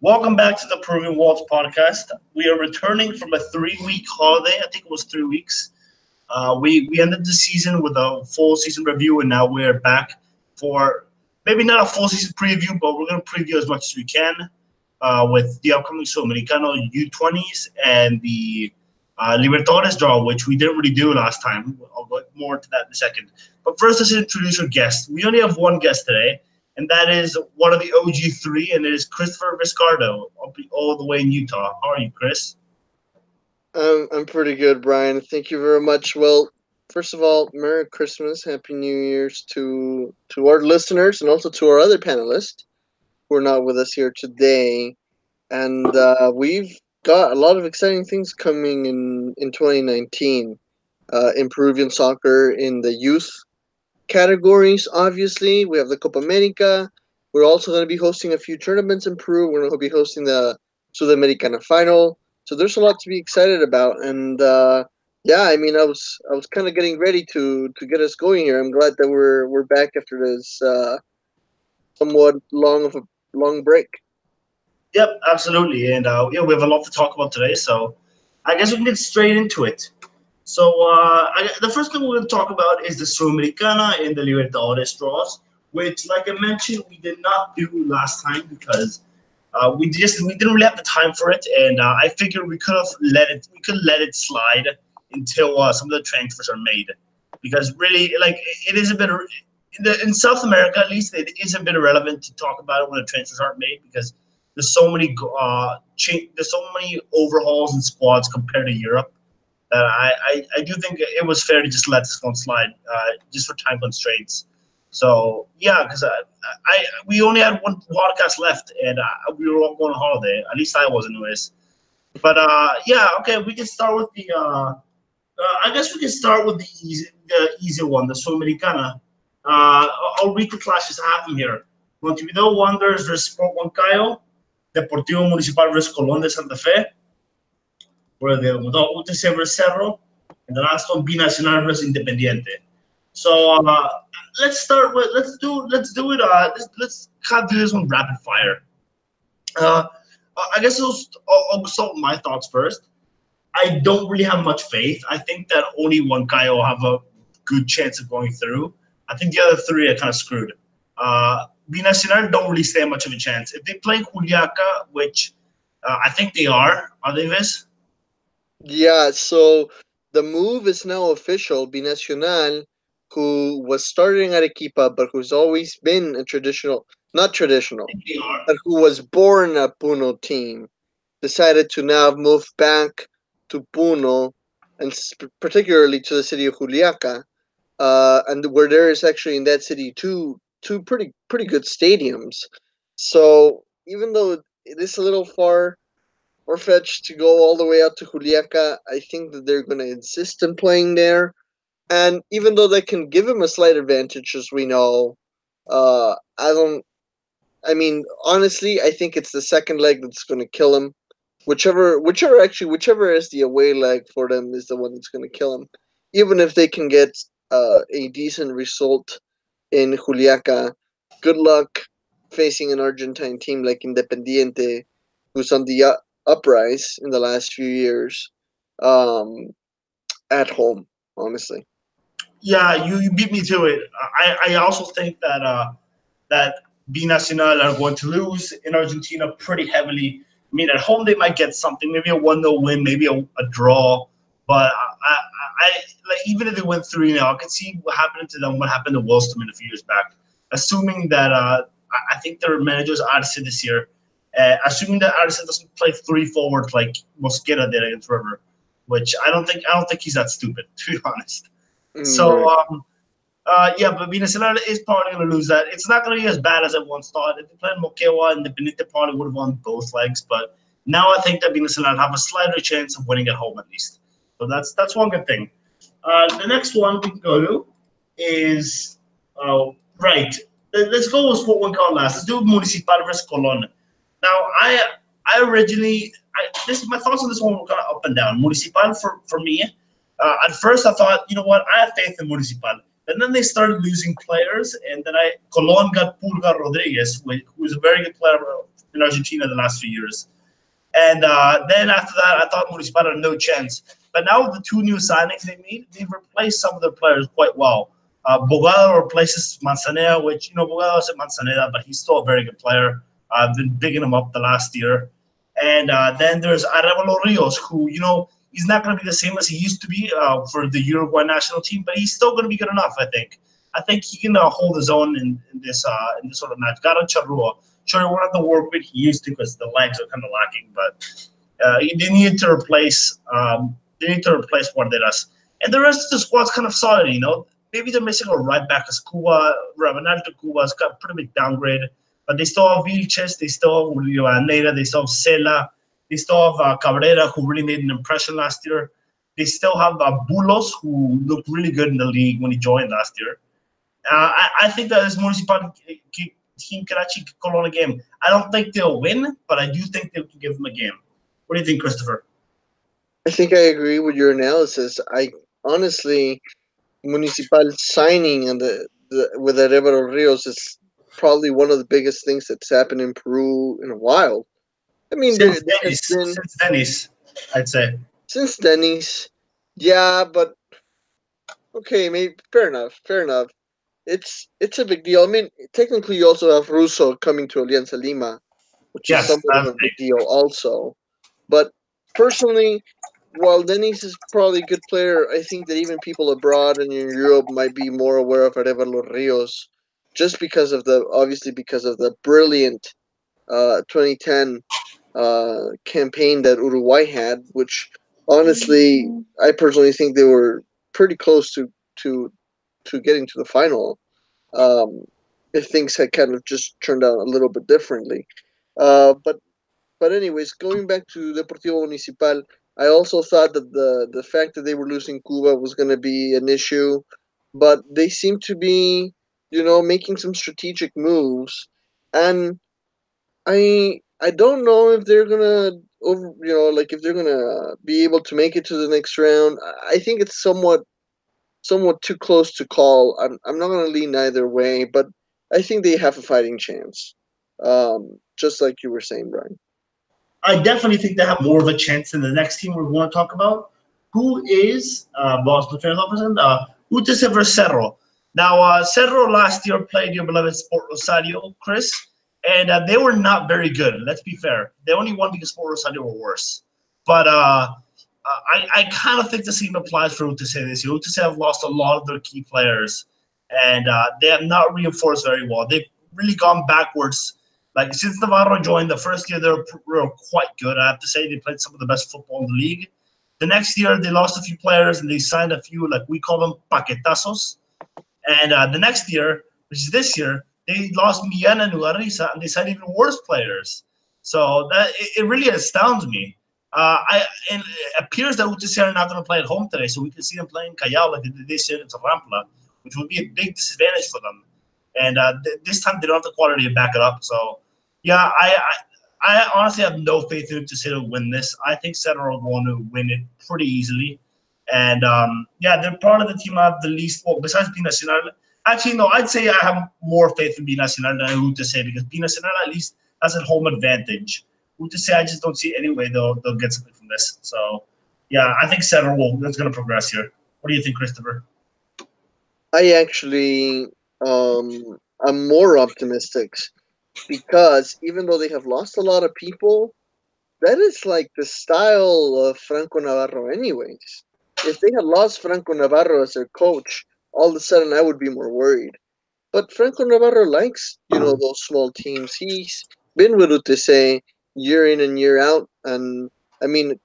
Welcome back to the Peruvian Waltz podcast. We are returning from a 3 week holiday. I think it was 3 weeks. We ended the season with a full season review, and now we're back for maybe not a full season preview, but we're going to preview as much as we can with the upcoming Sudamericano U20s and the Libertadores draw, which we didn't really do last time. I'll get more to that in a second. But first, let's introduce our guest. We only have one guest today, and that is one of the OG3, and it is Christopher Viscardo, all the way in Utah. How are you, Chris? I'm pretty good, Brian. Thank you very much. Well, first of all, Merry Christmas, Happy New Year's to our listeners and also to our other panelists who are not with us here today. And we've got a lot of exciting things coming in 2019 in Peruvian soccer in the youth categories. Obviously, we have the Copa America. We're also going to be hosting a few tournaments in Peru. We're going to be hosting the Sudamericana final. So there's a lot to be excited about, and yeah, I mean, I was kind of getting ready to get us going here. I'm glad that we're back after this somewhat long break. Yep, absolutely. And yeah, we have a lot to talk about today, so I guess we can get straight into it. So the first thing we're going to talk about is the Sudamericana and the Libertadores draws, which, like I mentioned, we did not do last time because we didn't really have the time for it, and I figured we could let it slide until some of the transfers are made, because really, like, it is a bit in South America, at least, it is a bit irrelevant to talk about it when the transfers aren't made, because there's so many overhauls and squads compared to Europe that I do think it was fair to just let this one slide, just for time constraints. So yeah, because we only had one podcast left, and we were all going on holiday. At least I was, anyways. But yeah, okay, we can start with I guess we can start with the easier one, the Sudamericana. I'll read the clashes that happen here. Montevideo Wanderers versus Sport Huancayo, Deportivo Municipal versus Colón de Santa Fe, where the UTC versus Cerro, and the last one Binacional versus Independiente. So let's do it. Let's kind of do this one rapid fire. Uh, I guess I'll start with my thoughts first. I don't really have much faith. I think that only one guy will have a good chance of going through. I think the other three are kind of screwed. Binacional don't really stand much of a chance. If they play Juliaca, which I think they are they, Viz? Yeah, so the move is now official. Binacional, who was starting at Arequipa, but who's always been a traditional, not I traditional, think they are. but who was born a Puno team, decided to now move back to Puno and particularly to the city of Juliaca, and where there is actually in that city two pretty good stadiums. So even though it is a little far fetched to go all the way out to Juliaca, I think that they're going to insist on playing there. And even though they can give him a slight advantage, as we know, I don't. I mean, honestly, I think it's the second leg that's going to kill him. Whichever is the away leg for them is the one that's going to kill him. Even if they can get a decent result in Juliaca, good luck facing an Argentine team like Independiente, who's on the uprise in the last few years, um, at home. Honestly, Yeah, you beat me to it. I also think that Binacional are going to lose in Argentina pretty heavily. I mean, at home they might get something, maybe a 1-0 win, maybe a draw. But I like, even if they went 3-0, I could see what happened to them. What happened to Wilston a few years back? Assuming that I think their manager's Arce this year. Assuming that Arce doesn't play three forwards like Mosquera did against River, which I don't think he's that stupid, to be honest. So right. yeah, but Venezuela is probably going to lose that. It's not going to be as bad as I once thought. If they played Moquegua and Independiente, probably would have won both legs. But now I think that Venezuela have a slighter chance of winning at home at least. So that's one good thing. The next one we can go to is right. Let's go with what one called last. Let's do Municipal versus Colon. Now I originally this my thoughts on this one were kind of up and down. Municipal for me. At first, I thought, you know what, I have faith in Municipal. And then they started losing players, and then Colon got Pulga Rodriguez, who is a very good player in Argentina the last few years. And then after that, I thought Municipal had no chance. But now with the two new signings they made, they've replaced some of their players quite well. Bogado replaces Manzanera, which, Bogado isn't Manzanera, but he's still a very good player. I've been bigging him up the last year. And then there's Arevalo Rios, who, he's not going to be the same as he used to be for the Uruguay national team, but he's still going to be good enough, I think. I think he can hold his own in this sort of match. Garo Charrua, sure, he won't have the work rate he used to because the legs are kind of lacking, but they need to replace Guarderas. And the rest of the squad's kind of solid, Maybe they're missing a right back as Cuba. Ravenaldo Cuba's got a pretty big downgrade. But they still have Vilches, they still have Neira, they still have Sela, they still have Cabrera, who really made an impression last year. They still have Bulos, who looked really good in the league when he joined last year. I think that this Municipal team can actually call on a game. I don't think they'll win, but I do think they can give them a game. What do you think, Christopher? I think I agree with your analysis. I honestly, Municipal signing and with Arevalo Rios is probably one of the biggest things that's happened in Peru in a while. I mean, there has been Since Dennis, I'd say. Since Denny's, yeah, but okay, maybe fair enough, fair enough. It's a big deal. I mean, technically, you also have Russo coming to Alianza Lima, which is Yes, somewhat of a big deal, also. But personally, while Dennis is probably a good player, I think that even people abroad and in Europe might be more aware of Arevalo Rios, just because of the brilliant 2010 campaign that Uruguay had, which honestly, I personally think they were pretty close to to getting to the final. Um, if things had kind of just turned out a little bit differently. But anyways, going back to Deportivo Municipal, I also thought that the fact that they were losing Cuba was going to be an issue, but they seem to be, making some strategic moves, and I don't know if they're gonna like if they're gonna be able to make it to the next round. I think it's somewhat too close to call. I'm not gonna lean either way, but I think they have a fighting chance. Just like you were saying, Brian. I definitely think they have more of a chance than the next team we're going to talk about, who is Boston Fair Represent, UTC versus Cerro. Now, Cerro last year played your beloved Sport Rosario, Chris, and they were not very good. Let's be fair. They only won because Sport Rosario were worse. But I kind of think the same applies for UTC this year. UTC have lost a lot of their key players, and they have not reinforced very well. They've really gone backwards. Like since Navarro joined, the first year they were quite good. I have to say they played some of the best football in the league. The next year they lost a few players and they signed a few, like we call them paquetazos. And the next year, which is this year, they lost Millán and Ugarriza and they signed even worse players. So that it really astounds me. And it appears that UTC are not going to play at home today, so we can see them playing Callao like they did this year into Rampla, which would be a big disadvantage for them. And this time they don't have the quality to back it up. So yeah, I honestly have no faith in UTC to win this. I think Cerro are going to win it pretty easily. And yeah, they're probably the team I have the least. Well, besides Binacional, actually no, I'd say I have more faith in Binacional than UTC because Binacional at least has a home advantage. UTC, I just don't see any way they'll get something from this. So yeah, I think Cerro is going to progress here. What do you think, Christopher? I actually am more optimistic because even though they have lost a lot of people, that is like the style of Franco Navarro, anyways. If they had lost Franco Navarro as their coach, all of a sudden I would be more worried. But Franco Navarro likes, those small teams. He's been with UTC year in and year out, and I mean,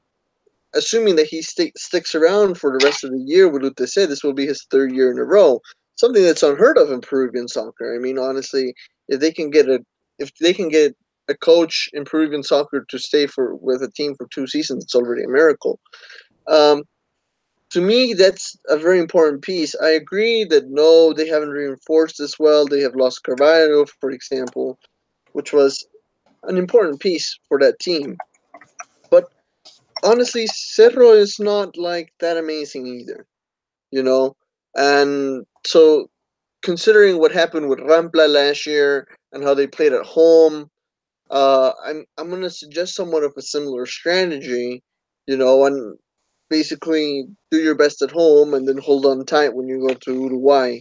assuming that he sticks around for the rest of the year with UTC, this will be his third year in a row. Something that's unheard of in Peruvian soccer. I mean, honestly, if they can get a coach in Peruvian soccer to stay with a team for 2 seasons, it's already a miracle. Um, to me, that's a very important piece. I agree that no, they haven't reinforced this well. They have lost Carvalho, for example, which was an important piece for that team. But honestly, Cerro is not like that amazing either, you know? And so, considering what happened with Rampla last year and how they played at home, I'm gonna suggest somewhat of a similar strategy, and basically do your best at home and then hold on tight when you go to Uruguay.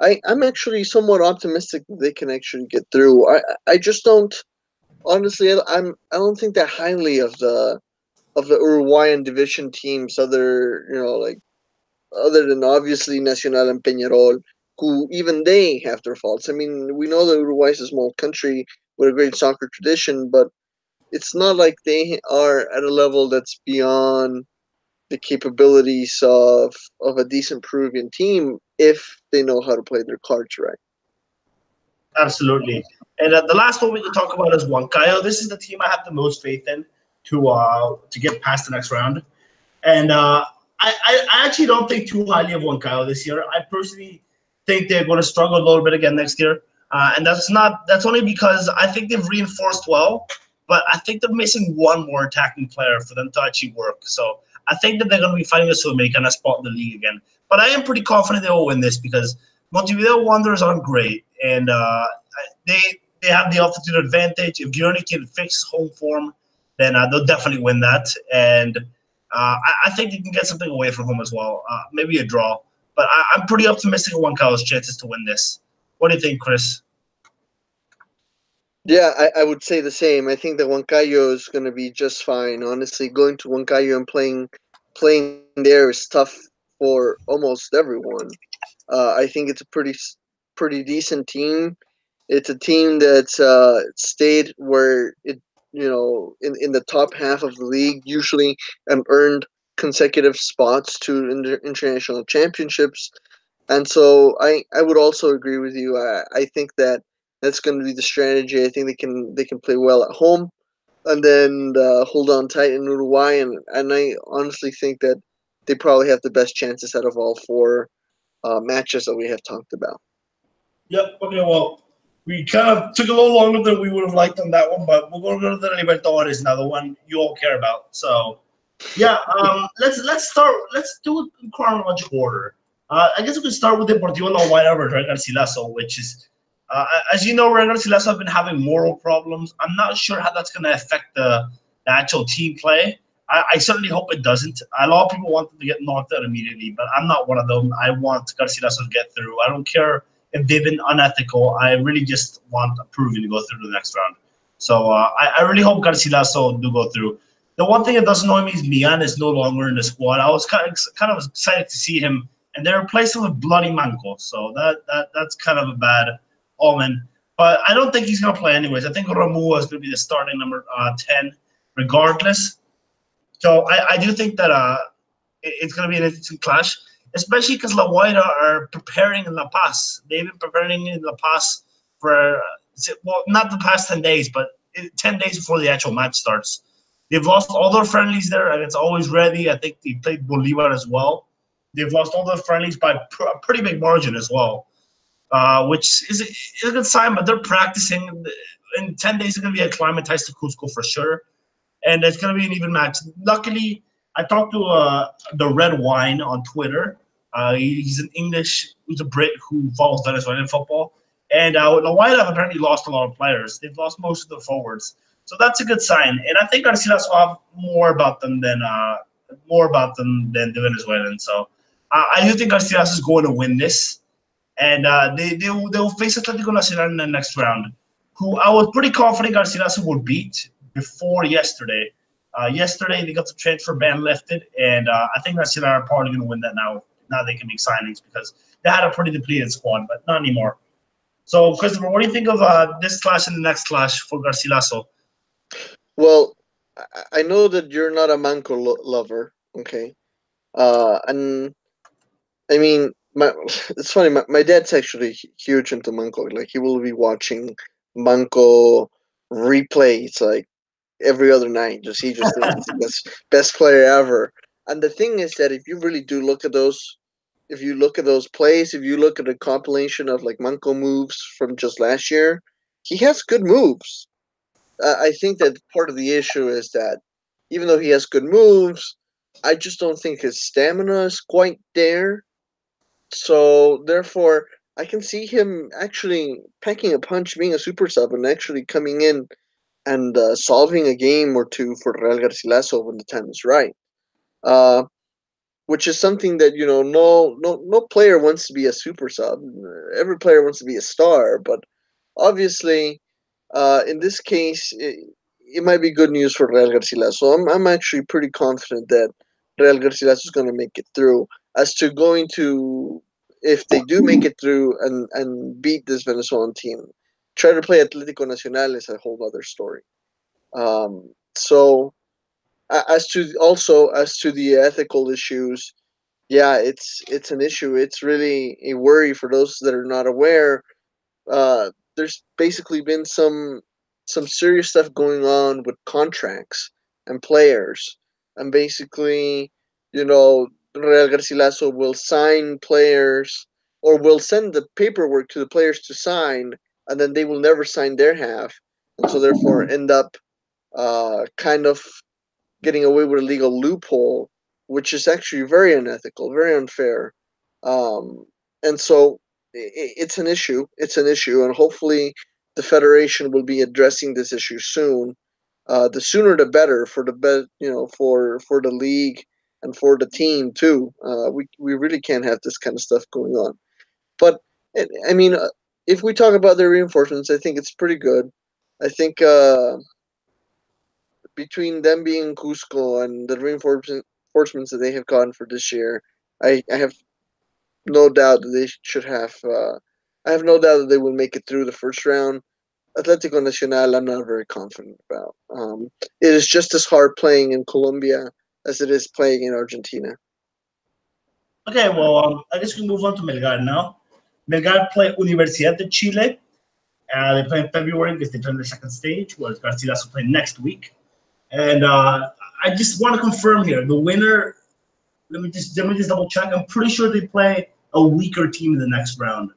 I'm actually somewhat optimistic that they can actually get through. I just don't honestly. I don't think that highly of the Uruguayan division teams. Other than obviously Nacional and Peñarol, who even they have their faults. I mean, we know that Uruguay is a small country with a great soccer tradition, but it's not like they are at a level that's beyond the capabilities of a decent Peruvian team if they know how to play their cards right. Absolutely. And the last one we can talk about is Huancayo. This is the team I have the most faith in to get past the next round. And I actually don't think too highly of Huancayo this year. I personally think they're going to struggle a little bit again next year. And that's only because I think they've reinforced well, but I think they're missing one more attacking player for them to actually work. So I think that they're going to be fighting a Sudamericana spot in the league again. But I am pretty confident they will win this because Montevideo Wanderers aren't great, and they they have the altitude advantage. If Giorni can fix home form, then they'll definitely win that. And I think they can get something away from home as well, maybe a draw. But I'm pretty optimistic of Huancayo's chances to win this. What do you think, Chris? Yeah, I would say the same. I think that Huancayo is going to be just fine. Honestly, going to Huancayo and playing there is tough for almost everyone. I think it's a pretty decent team. It's a team that's stayed where in the top half of the league usually, and earned consecutive spots to international championships. And so I would also agree with you. I think that that's going to be the strategy. I think they can play well at home and then hold on tight in Uruguay. And I honestly think that they probably have the best chances out of all four matches that we have talked about. Yep. Okay. Well, we kind of took a little longer than we would have liked on that one, but we're going to go to the Libertadores now, the one you all care about. So, yeah. Let's start. Let's do it in chronological order. I guess we can start with Deportivo La Guaira versus Real Garcilaso, which is, as you know, Real Garcilaso have been having moral problems. I'm not sure how that's going to affect the actual team play. I certainly hope it doesn't. A lot of people want them to get knocked out immediately, but I'm not one of them. I want Garcilaso to get through. I don't care if they've been unethical. I really just want Peruvian to go through to the next round. So I really hope Garcilaso do go through. The one thing that does annoy me is Mian is no longer in the squad. I was kind of excited to see him, and they replaced him with Bloody Manco. So that's kind of a bad omen. But I don't think he's going to play anyways. I think Ramua is going to be the starting number 10, regardless. So I do think that it's going to be an interesting clash, especially because La Guaira are preparing in La Paz. They've been preparing in La Paz for, well, not the past 10 days, but 10 days before the actual match starts. They've lost all their friendlies there, and it's always ready. I think they played Bolivar as well. They've lost all their friendlies by a pretty big margin as well, which is a good sign, but they're practicing. In 10 days, they're going to be acclimatized to Cusco for sure, and it's going to be an even match. Luckily, I talked to the Red Wine on Twitter. He's an English, he's a Brit who follows Venezuelan football. And the White have apparently lost a lot of players. They've lost most of the forwards, so that's a good sign. And I think Garcilaso will have more about them than the Venezuelans. So I do think Garcilaso is going to win this, and they'll face Atlético Nacional in the next round, who I was pretty confident Garcilaso would beat before yesterday. Yesterday they got the transfer ban lifted, and I think Nacional are probably going to win that now. Now they can make signings because they had a pretty depleted squad, but not anymore. So, Christopher, what do you think of this clash and the next clash for Garcilaso? Well, I know that you're not a Manco lover, okay? And I mean, it's funny. My dad's actually huge into Manco. Like he will be watching Manco replays like every other night. He just thinks he's the best player ever. And the thing is that if you really do look at those, if you look at those plays, if you look at a compilation of like Manco moves from just last year, he has good moves. I think that part of the issue is that even though he has good moves, I just don't think his stamina is quite there. So therefore, I can see him actually packing a punch, being a super sub, and actually coming in and solving a game or two for Real Garcilaso when the time is right. Uh, which is something that no player wants to be a super sub. Every player wants to be a star, but obviously, in this case, it might be good news for Real Garcilaso. I'm actually pretty confident that Real Garcilaso is going to make it through. As to going to, if they do make it through and beat this Venezuelan team, try to play Atlético Nacional is a whole other story. So as to the ethical issues, yeah, it's an issue. It's really a worry for those that are not aware. There's basically been some serious stuff going on with contracts and players, and basically, Real Garcilaso will sign players or will send the paperwork to the players to sign, and then they will never sign their half, and so therefore end up kind of getting away with a legal loophole, which is actually very unethical, very unfair. Um, and so it's an issue. It's an issue, and hopefully the federation will be addressing this issue soon. The sooner the better for for the league and for the team too. We really can't have this kind of stuff going on. But I mean, if we talk about the reinforcements, I think it's pretty good. I think between them being Cusco and the reinforcements that they have gotten for this year, I have no doubt that they should have. I have no doubt that they will make it through the first round. Atlético Nacional, I'm not very confident about. It is just as hard playing in Colombia as it is playing in Argentina. Okay, well, I guess we move on to Melgar now. Melgar play Universidad de Chile. They play in February because they play in the second stage, whereas Garcilaso play next week. And I just want to confirm here the winner. Let me just double check. I'm pretty sure they play a weaker team in the next round.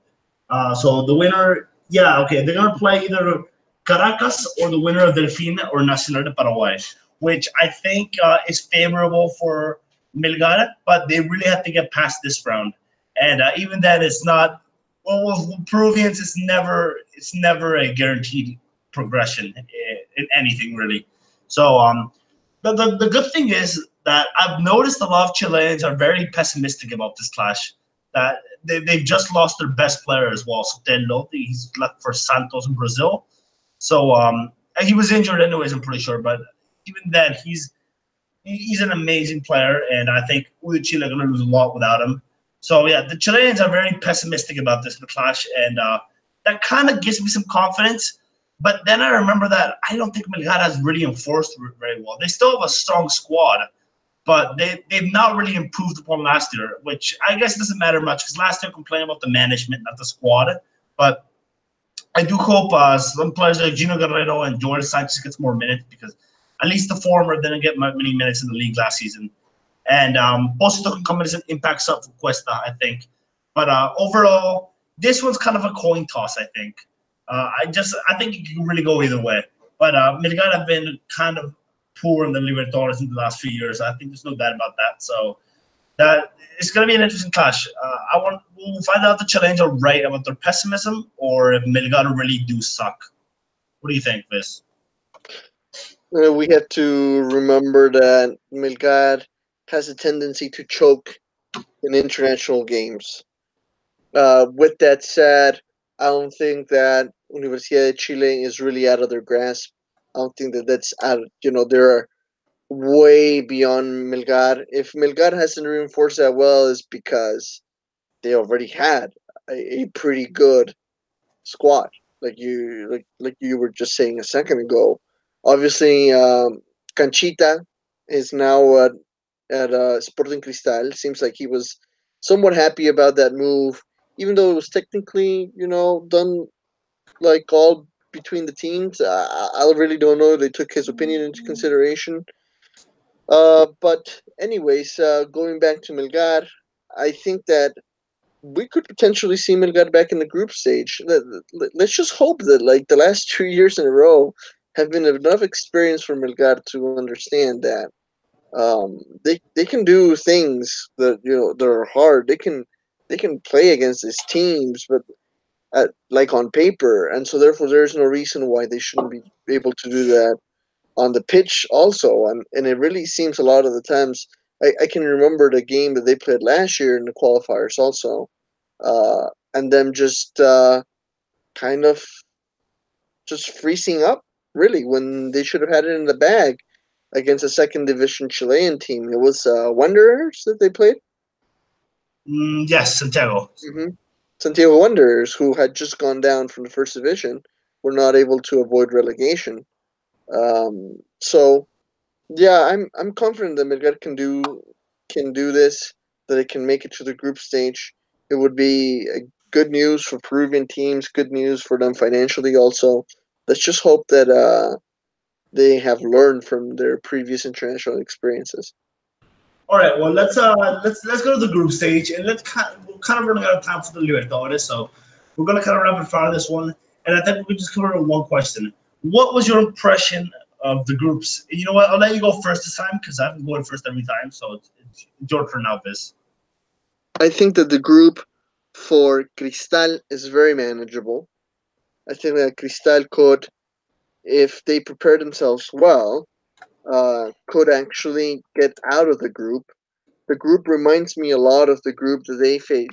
So the winner, yeah, okay, they're gonna play either Caracas or the winner of Delfín or Nacional de Paraguay, which I think is favorable for Melgar, but they really have to get past this round. And even then, it's not. Well, with Peruvians, it's never a guaranteed progression in anything really. So the good thing is that I've noticed a lot of Chileans are very pessimistic about this clash. That they've just lost their best player as well. Sotelo, he's left for Santos in Brazil. So and he was injured anyways, I'm pretty sure. But even then, he's an amazing player, and I think Chile are going to lose a lot without him. So yeah, the Chileans are very pessimistic about this clash, and that kind of gives me some confidence. But then I remember that I don't think Melgar has really enforced very well. They still have a strong squad, but they've not really improved upon last year, which I guess doesn't matter much because last year I complained about the management, not the squad. But I do hope some players like Gino Guerrero and George Sanchez gets more minutes because at least the former didn't get many minutes in the league last season. And Posito can come in as an impact sub for Cuesta, I think. But overall, this one's kind of a coin toss, I think. I think it can really go either way. But Melgar have been kind of poor in the Libertadores in the last few years. I think there's no doubt about that. So that it's going to be an interesting clash. We'll find out if the Chileans are right about their pessimism or if Melgar really do suck. What do you think, Viz? We have to remember that Melgar has a tendency to choke in international games. With that said, I don't think that Universidad de Chile is really out of their grasp. I don't think that that's out. They're way beyond Melgar. If Melgar hasn't reinforced that well, is because they already had a pretty good squad, like you were just saying a second ago. Obviously, Canchita is now at Sporting Cristal. Seems like he was somewhat happy about that move, even though it was technically, done like all between the teams. I really don't know. They took his opinion into consideration. But anyways, going back to Melgar, I think that we could potentially see Melgar back in the group stage. Let's just hope that like the last 2 years in a row have been enough experience for Melgar to understand that they can do things that that are hard. They can play against these teams, but like on paper, and so therefore there's no reason why they shouldn't be able to do that on the pitch also. And it really seems a lot of the times. I can remember the game that they played last year in the qualifiers also, and them just kind of just freezing up really when they should have had it in the bag against a second division Chilean team. It was Wanderers that they played. Yes, Santiago. hmm Santiago Wanderers, who had just gone down from the first division, were not able to avoid relegation. So yeah, I'm confident that Melgar can do this, that it can make it to the group stage. It would be good news for Peruvian teams, good news for them financially also. Let's just hope that they have learned from their previous international experiences. All right, well let's go to the group stage and we're kind of running out of time for the Libertadores, so we're gonna kind of rapid fire this one, and I think we can just cover one question. What was your impression of the groups? You know what? I'll let you go first this time because I've been going first every time, so it's your turn now, Biz. I think that the group for Cristal is very manageable. I think that Cristal could, if they prepare themselves well, could actually get out of the group. The group reminds me a lot of the group that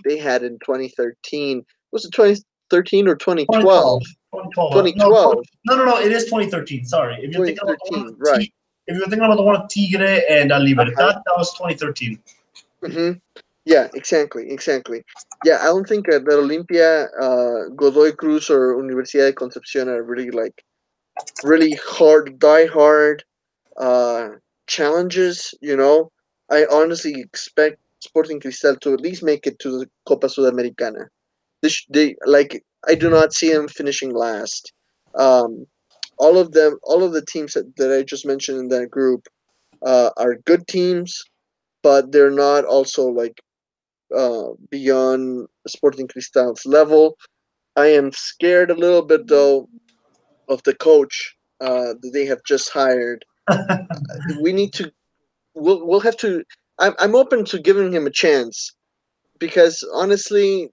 they had in 2013. Was it 2013 or 2012? 2012. 2012. No, 2012, no. It is 2013. Sorry, if you're thinking about the one 2013, with right. if you're thinking about the one with Tigre and Uh-huh. Libertad, that was 2013. hmm Yeah, exactly. Yeah, I don't think that Olimpia, Godoy Cruz, or Universidad de Concepcion are really like really hard, die hard uh, challenges. I honestly expect Sporting Cristal to at least make it to the Copa Sudamericana. They like I do not see them finishing last. Um, all of the teams that I just mentioned in that group are good teams, but they're not also like beyond Sporting Cristal's level. I am scared a little bit though of the coach that they have just hired. We need to. We'll have to. I'm open to giving him a chance because honestly,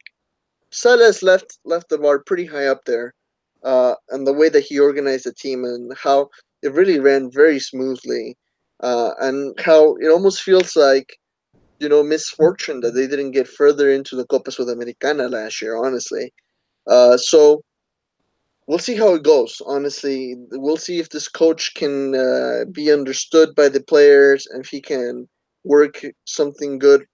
Salas left the bar pretty high up there, and the way that he organized the team and how it really ran very smoothly, and how it almost feels like misfortune that they didn't get further into the Copa Sudamericana last year. Honestly, so we'll see how it goes. Honestly, we'll see if this coach can be understood by the players and if he can work something good.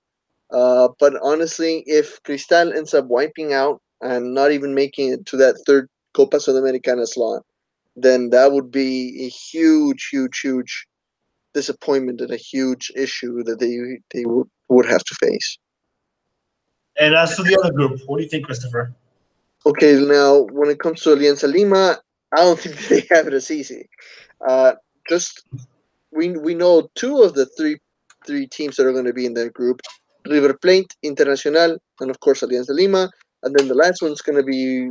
But honestly, if Cristal ends up wiping out and not even making it to that third Copa Sudamericana slot, then that would be a huge disappointment and a huge issue that they would have to face. And as for the other group, what do you think, Christopher? Okay, now when it comes to Alianza Lima, I don't think they have it as easy. Uh, just we know two of the three teams that are going to be in that group: River Plate, Internacional, and of course Alianza Lima. And then the last one's going to be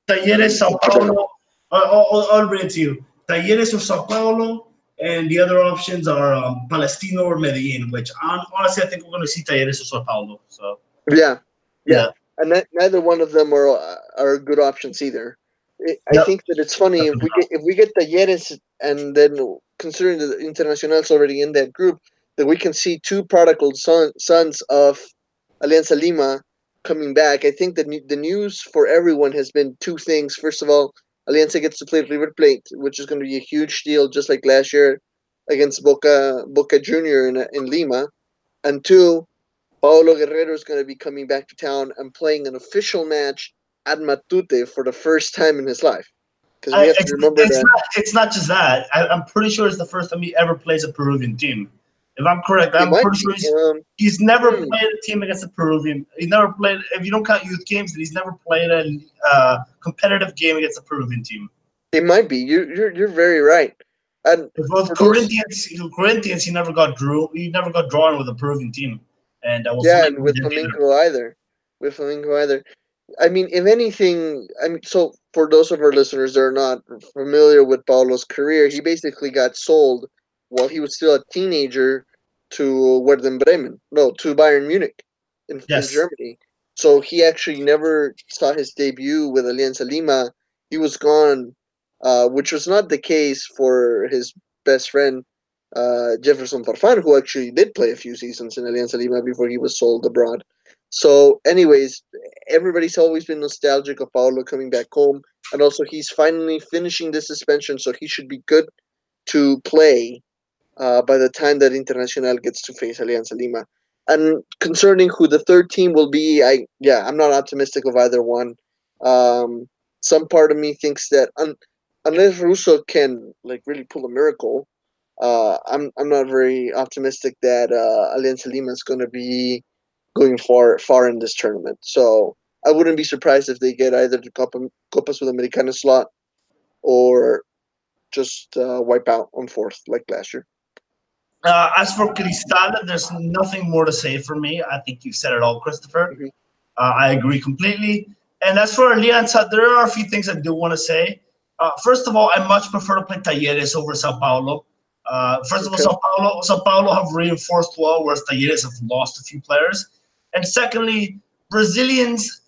Talleres, Sao Paulo. I'll read it to you. Talleres or Sao Paulo, and the other options are Palestino or Medellin. Which honestly, I think we're going to see Talleres or Sao Paulo. So yeah, yeah, yeah, and neither one of them are good options either. I yep. think that it's funny if we get Talleres and then considering the Internacional's already in that group, that we can see two prodigal sons of Alianza Lima coming back. I think that the news for everyone has been two things. First of all, Alianza gets to play River Plate, which is going to be a huge deal, just like last year against Boca Junior in Lima. And two, Paolo Guerrero is going to be coming back to town and playing an official match at Matute for the first time in his life. Because we have to remember that It's not just that. I'm pretty sure it's the first time he ever plays a Peruvian team. If I'm correct, it I'm might pretty be. sure he's never Hmm, played a team against a Peruvian. He never played. If you don't count youth games, he's never played a competitive game against a Peruvian team. it might be. You're very right. And With for those, Corinthians, he never got drawn with a Peruvian team, and I was yeah, not and with with him either. Flamenco either. With Flamenco either. I mean, if anything, I mean, so for those of our listeners that are not familiar with Paulo's career, he basically got sold while he was still a teenager to Werder Bremen, no, to Bayern Munich in Yes, Germany. So he actually never saw his debut with Alianza Lima. He was gone, which was not the case for his best friend, Jefferson Farfan, who actually did play a few seasons in Alianza Lima before he was sold abroad. So, anyways, everybody's always been nostalgic of Paulo coming back home, and also he's finally finishing the suspension, so he should be good to play by the time that Internacional gets to face Alianza Lima. And concerning who the third team will be, I'm not optimistic of either one. Um, some part of me thinks that unless Russo can like really pull a miracle, I'm not very optimistic that Alianza Lima is going to be going far in this tournament. So I wouldn't be surprised if they get either the Copa Sudamericana slot or just wipe out on fourth like last year. As for Cristal, there's nothing more to say for me. I think you said it all, Christopher. Mm-hmm. I agree completely. And as for Alianza, there are a few things I do want to say. First of all, I much prefer to play Talleres over Sao Paulo. First of all, Okay. Sao Paulo have reinforced well, whereas Talleres have lost a few players. And secondly, Brazilians,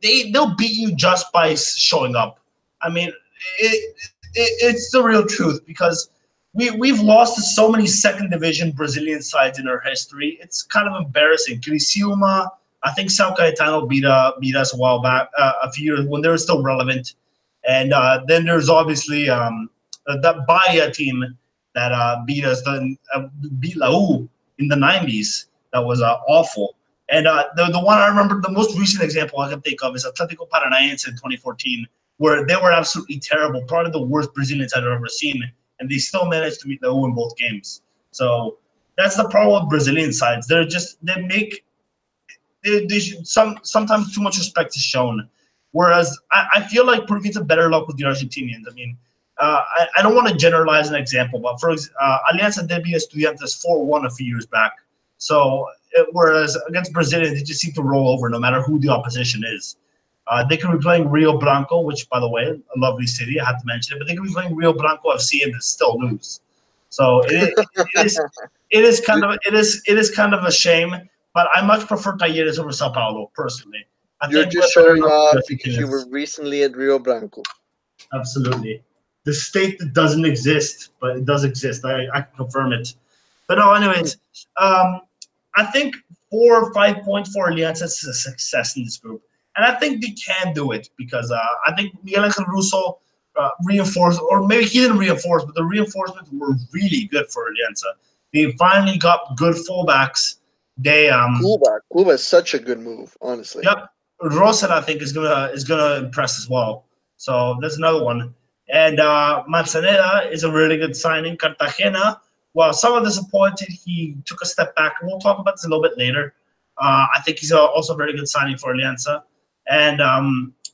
they'll beat you just by showing up. I mean, it's the real truth because we've lost to so many second division Brazilian sides in our history. It's kind of embarrassing. Criciúma, I think São Caetano beat us a while back, a few years when they were still relevant. And then there's obviously that Bahia team that beat us, beat Laú in the 90s. That was awful. And the one I remember, the most recent example I can think of is Atlético Paranaense in 2014, where they were absolutely terrible, probably the worst Brazilians I've ever seen, and they still managed to beat Laú in both games. So that's the problem with Brazilian sides. Sometimes too much respect is shown. Whereas I feel like Peruvians have better luck with the Argentinians. I mean, I don't want to generalize an example, but for Alianza did beat Estudiantes 4-1 a few years back. So whereas against Brazilians, they just seem to roll over no matter who the opposition is. They could be playing Rio Branco, which, by the way, a lovely city. I have to mention it, but they could be playing Rio Branco FC and still lose. So it is kind of a shame. But I much prefer Talleres over Sao Paulo personally. I You're think we're just better showing luck off with because you were Argentinians. recently at Rio Branco. Absolutely, the state that doesn't exist, but it does exist. I can confirm it. But no, anyways, I think 4 or 5 points for Alianza is a success in this group. And I think they can do it because I think Miguel Angel Russo reinforced, or maybe he didn't reinforce, but the reinforcements were really good for Alianza. They finally got good fullbacks. They Cuba is such a good move, honestly. Yep, Rosen I think is gonna impress as well. So that's another one. And Manzanera is a really good signing. Cartagena, while some are disappointed, he took a step back. We'll talk about this a little bit later. I think he's also a very good signing for Alianza. And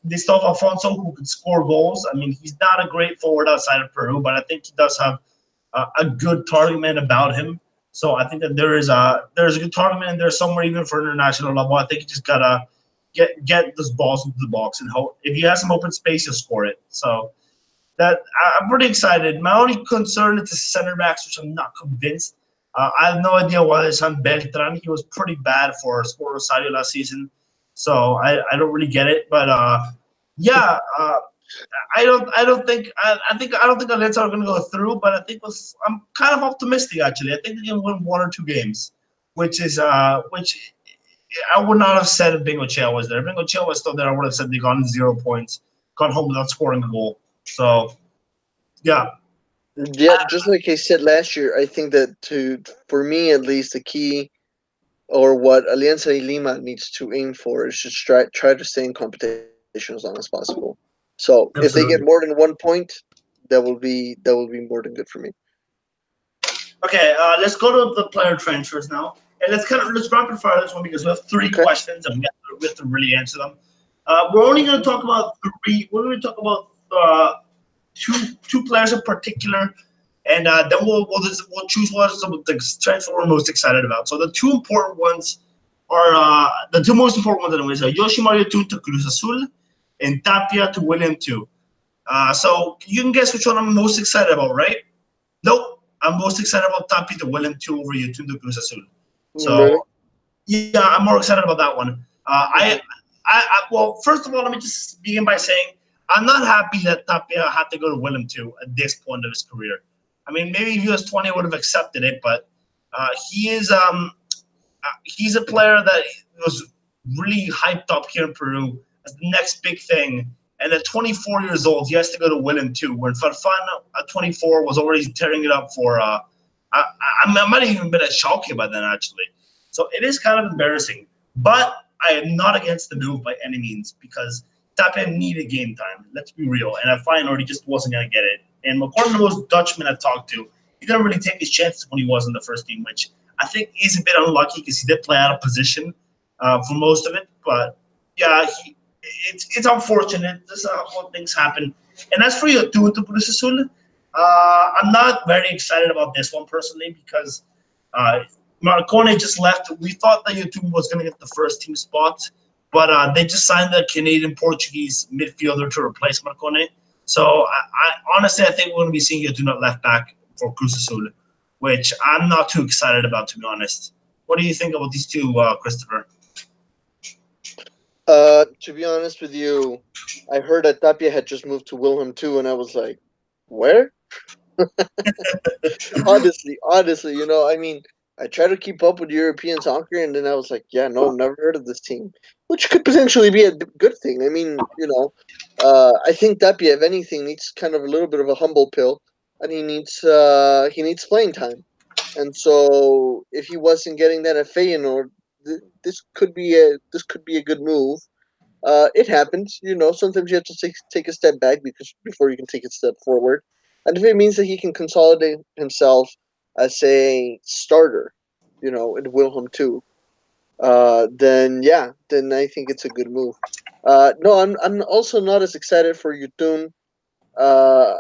Gustavo Alfonso, who can score goals. I mean, he's not a great forward outside of Peru, but I think he does have a good target man about him. So I think that there's a good target man there somewhere even for international level. I think you just gotta get those balls into the box and hope if you have some open space, you'll score it. So that I'm pretty excited. My only concern is the center backs, which I'm not convinced. I have no idea why they signed Beltran. He was pretty bad for Sport Rosario last season, so I don't really get it. But yeah, I don't think Alianza are going to go through, but I'm kind of optimistic actually. I think they can win 1 or 2 games, which I would not have said if Bengochea was there. If Bengochea was still there, I would have said they got 0 points, got home without scoring a goal. So yeah, Yeah, just like I said last year, I think that for me at least, the key or what Alianza Lima needs to aim for is just try to stay in competition as long as possible. So if they get more absolutely. than 1 point, that will be more than good for me. Okay, let's go to the player transfers now, and let's rapid fire this one because we have three Okay. questions and we have to really answer them. We're only going to talk about three. We're going to talk about two players in particular, and then we'll choose what some of the transfer we're most excited about. So the two important ones are the two most important ones, anyways, are Yoshimaru Yotun to Cruz Azul and Tapia to William II. So you can guess which one I'm most excited about, right? Nope. I'm most excited about Tapia to William II over Yotun to Cruz Azul. Really? So yeah, I'm more excited about that one. I, well, first of all, let me just begin by saying I'm not happy that Tapia had to go to Willem II at this point of his career. I mean, maybe if he was 20, I would have accepted it, but he is he's a player that was really hyped up here in Peru as the next big thing. And at 24 years old, he has to go to Willem II, where Farfan at 24 was already tearing it up for. I might have even been at Schalke by then, actually. So it is kind of embarrassing. But I am not against the move by any means because Tapia needed game time. Let's be real. And at Feyenoord, he just wasn't going to get it. And according to those Dutchmen I talked to, he didn't really take his chances when he was in the first team, which I think is a bit unlucky because he did play out of position for most of it. But yeah, it's unfortunate. This is how things happen. And as for Yotun to Cruz Azul, I'm not very excited about this one personally because Marcone just left. We thought that Yotun was going to get the first team spot, but they just signed the Canadian-Portuguese midfielder to replace Marcone. So I honestly, I think we're going to be seeing Yotun at left back for Cruz Azul, which I'm not too excited about, to be honest. What do you think about these two, Christopher? To be honest with you, I heard that Tapia had just moved to Wilhelm too, and I was like, where? honestly, I mean, I try to keep up with European soccer, and then I was like, yeah, no, never heard of this team, which could potentially be a good thing. I mean, I think Tapia, if anything, needs kind of a little bit of a humble pill, and he needs playing time. And so, if he wasn't getting that at Feyenoord, this could be a good move. It happens, Sometimes you have to take a step back because before you can take a step forward, and if it means that he can consolidate himself as a starter, in Wilhelm too, then yeah, then I think it's a good move. No, I'm also not as excited for Yutun. Uh,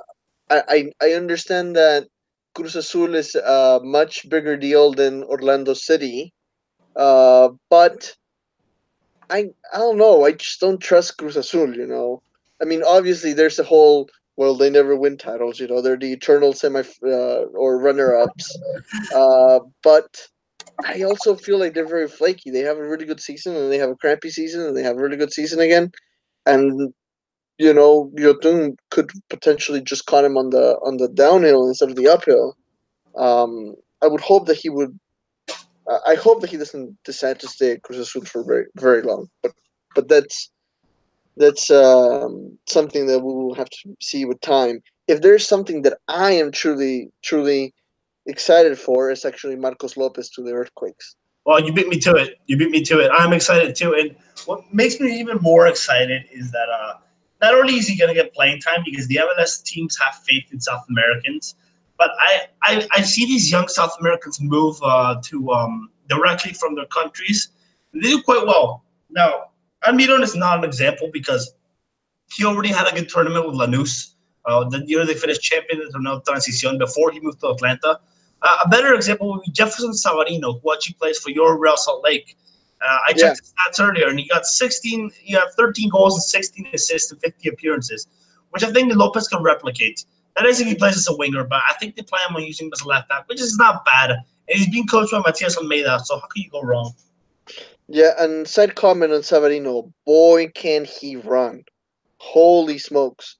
I understand that Cruz Azul is a much bigger deal than Orlando City, but I don't know. I just don't trust Cruz Azul. I mean, obviously, there's a whole. Well, they never win titles. They're the eternal semi or runner ups. But I also feel like they're very flaky. They have a really good season, and they have a crappy season, and they have a really good season again. And Yotun could potentially just caught him on the downhill instead of the uphill. I would hope that he would I hope that he doesn't decide to stay at Cruz Azul for very very long. But that's something that we will have to see with time. If there's something that I am truly excited for, it's actually Marcos Lopez to the Earthquakes. Well, you beat me to it. You beat me to it. I'm excited too. And what makes me even more excited is that not only is he going to get playing time because the MLS teams have faith in South Americans, but I see these young South Americans move to directly from their countries. And they do quite well. Now, Almiron is not an example because he already had a good tournament with Lanús. The year they finished champion in Torneo Transición before he moved to Atlanta. A better example would be Jefferson Savarino, who actually plays for your Real Salt Lake. I Yeah. checked his stats earlier, and he got 13 goals and 16 assists in 50 appearances, which I think Lopez can replicate. That is if he plays as a winger, but I think they plan on using him as a left back, which is not bad. And he's being coached by Matias Almeida, so how can you go wrong? Yeah, and side comment on Savarino, boy, can he run. Holy smokes.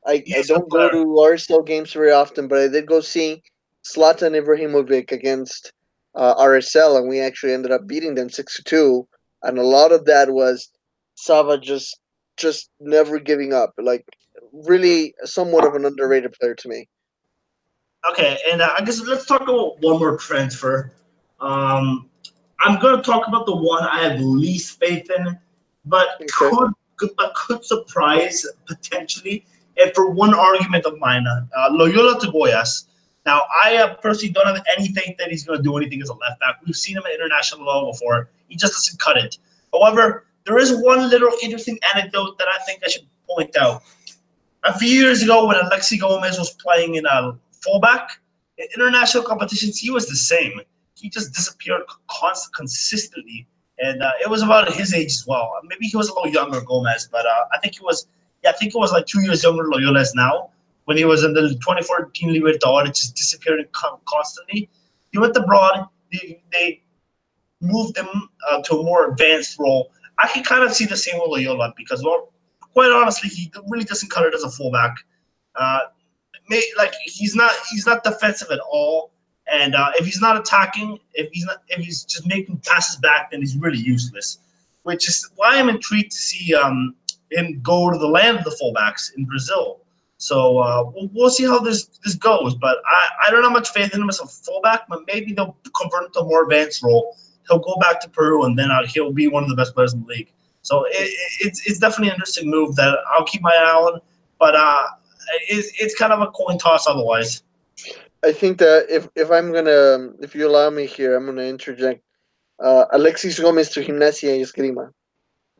I, He I is a good don't go player. to RSL games very often, but I did go see Zlatan Ibrahimovic against RSL, and we actually ended up beating them 6-2. And a lot of that was Sava just never giving up. Like, really somewhat of an underrated player to me. Okay, and I guess let's talk about one more transfer. Um, I'm going to talk about the one I have least faith in, but Okay. could surprise potentially. And for one argument of mine, Loyola Tagoyas. Now, I personally don't have any faith that he's going to do anything as a left back. We've seen him at international level before. He just doesn't cut it. However, there is one little interesting anecdote that I think I should point out. A few years ago, when Alexi Gomez was playing in a fullback, in international competitions, he was the same. He just disappeared consistently, and it was about his age as well. Maybe he was a little younger, Gomez, but I think he was. Yeah, I think it was like 2 years younger than Loyola is now. When he was in the 2014 Libertadores, just disappearing constantly. He went abroad. They moved him to a more advanced role I can kind of see the same with Loyola because, well, quite honestly, he really doesn't cut it as a fullback. Uh, like he's not defensive at all. And if he's not attacking, if he's just making passes back, then he's really useless. Which is why I'm intrigued to see him go to the land of the fullbacks in Brazil. So we'll see how this goes. But I don't have much faith in him as a fullback. But maybe they'll convert him to a more advanced role. He'll go back to Peru, and then he'll be one of the best players in the league. So it's definitely an interesting move that I'll keep my eye on. But it's kind of a coin toss otherwise. I think that if you allow me here, I'm gonna interject. Alexis Gomez to Gimnasia y Esgrima.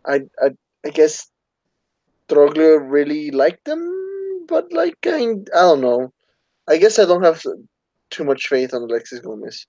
I guess Troglio really liked them, but like I don't know. I guess I don't have too much faith on Alexis Gomez.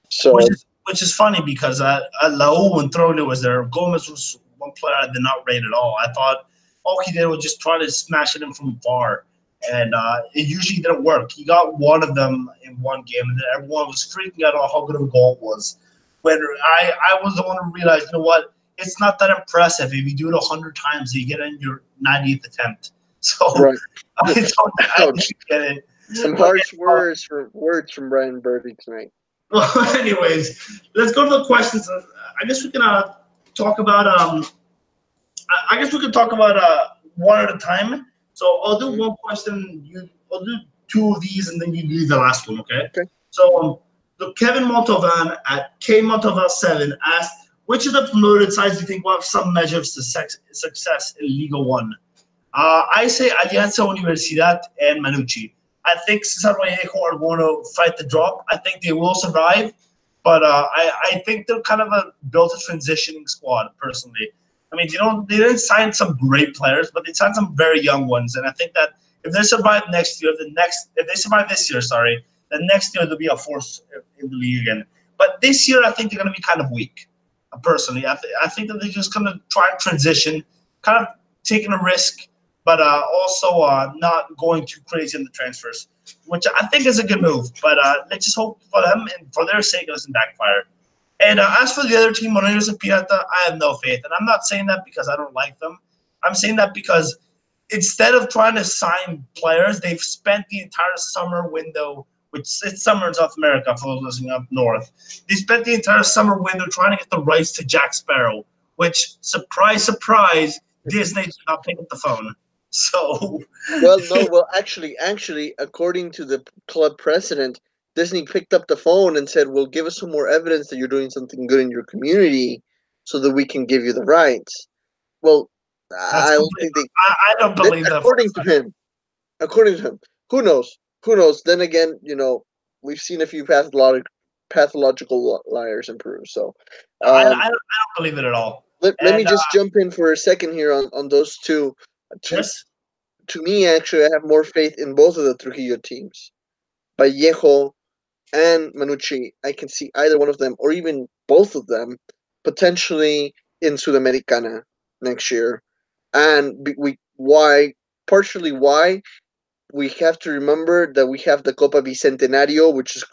So Which is funny because Lau and Troglio was there. Gomez was one player I did not rate at all. I thought all he did was just try to smash it in from far, and it usually didn't work. He got one of them in one game, and then everyone was freaking out on how good of a goal it was. When I was the one who realized, you know what? It's not that impressive. If you do it 100 times, you get it in your 90th attempt. So right. I don't get it. Some harsh words from Brian Birdie tonight. Well, anyways, let's go to the questions. I guess we can talk about I guess we could talk about one at a time. So I'll do one question. I'll do two of these, and then you do the last one. Okay. Okay. So Kevin Montalvan at K Montalvan7 asked, which of the promoted sides do you think will have some measure of success in Liga One? I say Alianza Universidad and Manucci. I think Cesar Vallejo are going to fight the drop. I think they will survive, but I think they're kind of built a transitioning squad. Personally, I mean, they didn't sign some great players, but they signed some very young ones, and I think that if they survive next year, if they survive this year, sorry, then next year they'll be a force in the league again. But this year, I think they're going to be kind of weak. Personally, I think that they're just going to try and transition, kind of taking a risk, but also not going too crazy in the transfers, which I think is a good move. But let's just hope for them and for their sake it doesn't backfire. And as for the other team, Morelos and Pirata, I have no faith. And I'm not saying that because I don't like them. I'm saying that because instead of trying to sign players, they've spent the entire summer window, which it's summer in South America for those listening up north. They spent the entire summer window trying to get the rights to Jack Sparrow, which, surprise, surprise, Disney did not pick up the phone. So actually, according to the club president, Disney picked up the phone and said, "Well, give us some more evidence that you're doing something good in your community, so that we can give you the rights." Well, I don't believe that. According to him, who knows? Who knows? Then again, we've seen a few pathological liars in Peru. So I don't believe it at all. Let me just jump in for a second here on those two. Yes. To me, actually, I have more faith in both of the Trujillo teams, Vallejo and Manucci. I can see either one of them, or even both of them, potentially in Sudamericana next year. And partially why we have to remember that we have the Copa Bicentenario, which is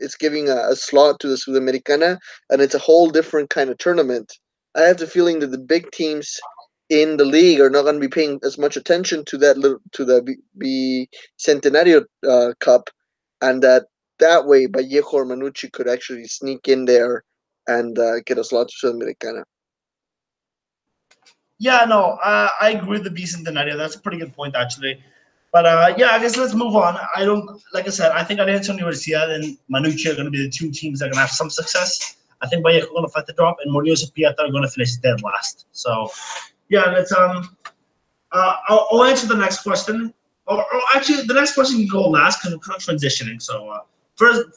it's giving a slot to the Sudamericana, and it's a whole different kind of tournament. I have the feeling that the big teams in the league are not going to be paying as much attention to the Bicentenario Cup, and that way Vallejo or Manucci could actually sneak in there and get a slot to Sudamericana. Yeah, no, I agree with the Bicentenario. That's a pretty good point, actually. But yeah, I guess let's move on. Like I said, I think Alianza Universidad and Manucci are going to be the two teams that are going to have some success. I think Vallejo are going to fight the drop, and Morelos and Pirata are going to finish dead last. So, yeah, let's I'll answer the next question. Or actually, the next question can go last because we're transitioning. So,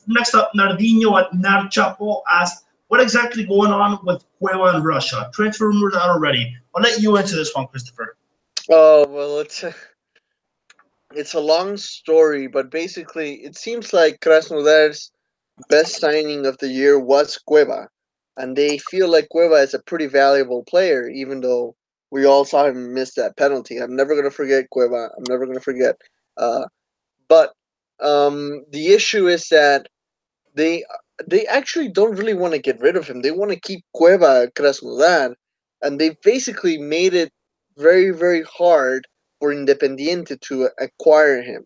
next up, Nardino at Narchapo asked, what exactly going on with Cueva in Russia? Transfer rumors out already. I'll let you answer this one, Christopher. Oh, well, it's a long story, but basically, it seems like Krasnodar's best signing of the year was Cueva, and they feel like Cueva is a pretty valuable player, even though we all saw him miss that penalty. I'm never going to forget Cueva. I'm never going to forget. But the issue is that they actually don't really want to get rid of him. They want to keep Cueva at Krasnodar, and they basically made it very, very hard for Independiente to acquire him.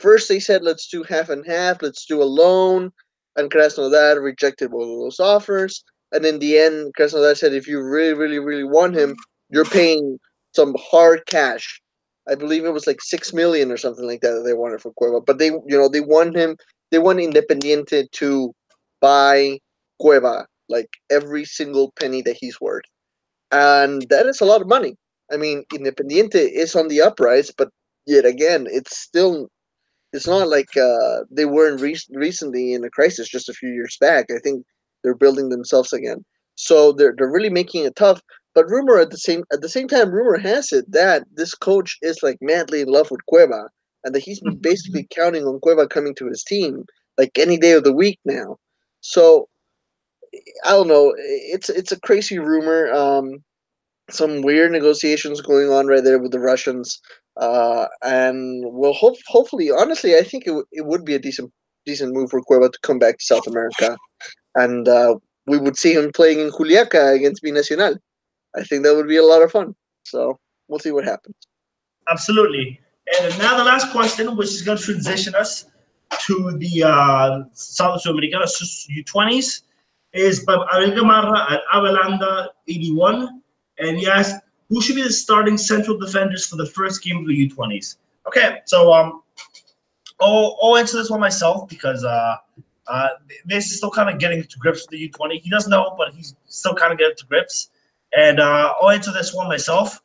First, they said, let's do half and half, let's do a loan, and Krasnodar rejected both of those offers. And in the end, Krasnodar said, if you really, really, really want him, you're paying some hard cash. I believe it was like 6 million or something like that they wanted for Cueva. But they want him. They want Independiente to buy Cueva, like every single penny that he's worth, and that is a lot of money. I mean, Independiente is on the uprise, but yet again, it's not like they weren't recently in a crisis just a few years back. I think they're building themselves again, so they're really making it tough. But rumor at the same time, rumor has it that this coach is like madly in love with Cueva, and that he's basically counting on Cueva coming to his team like any day of the week now. So I don't know. It's a crazy rumor. Some weird negotiations going on right there with the Russians. And well, hopefully, honestly, I think it would be a decent move for Cueva to come back to South America, and we would see him playing in Juliaca against Binacional. I think that would be a lot of fun. So we'll see what happens. Absolutely. And now the last question, which is going to transition us to the South Sudamericana U20s, is by Abel Gamarra at Avelanda 81. And he asked, who should be the starting central defenders for the first game of the U20s? Okay, so I'll answer this one myself because this is still kind of getting to grips with the U20. He doesn't know, but he's still kind of getting to grips. And I'll answer this one myself.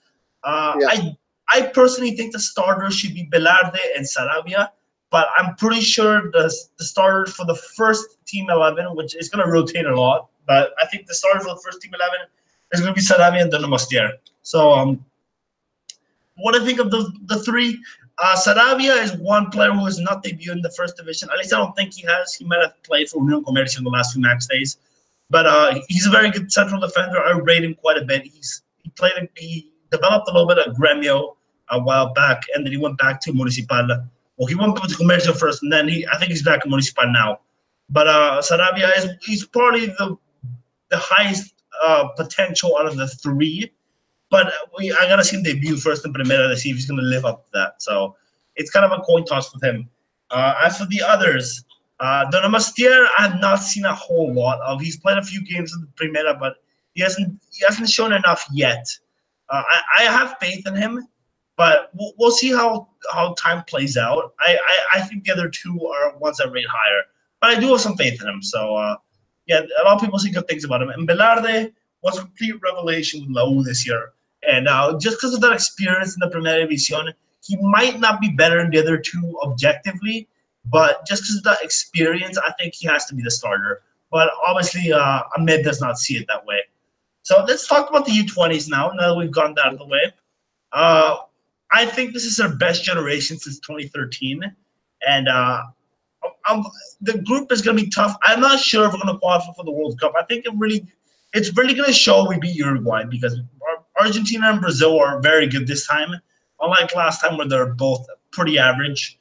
Yeah. I personally think the starters should be Velarde and Sarabia, but I'm pretty sure the starter for the first team 11, which is going to rotate a lot, but I think the starter for the first team 11 is going to be Sarabia and Donomastier. So what I think of the three, Sarabia is one player who has not debuted in the first division. At least I don't think he has. He might have played for Union Comercio in the last few match days. But he's a very good central defender. I rate him quite a bit. He developed a little bit at Gremio a while back, and then he went back to Municipal. Well, he went to Comercio first, and then I think he's back at Municipal now. But Sarabia he's probably the highest potential out of the three. But I gotta see him debut first in Primera to see if he's gonna live up to that. So it's kind of a coin toss with him. As for the others, Donamastier, I have not seen a whole lot of. He's played a few games in the Primera, but he hasn't shown enough yet. I have faith in him, but we'll see how time plays out. I think the other two are ones I rate higher, but I do have some faith in him. So yeah, a lot of people say good things about him. And Velarde was a complete revelation with La U this year. And just because of that experience in the Primera División, he might not be better than the other two objectively, but just because of that experience, I think he has to be the starter. But obviously, Ahmed does not see it that way. So let's talk about the U20s now that we've gone that out of the way. I think this is our best generation since 2013. And the group is going to be tough. I'm not sure if we're going to qualify for the World Cup. I think it's really going to show we beat Uruguay because Argentina and Brazil are very good this time, unlike last time where they're both pretty average.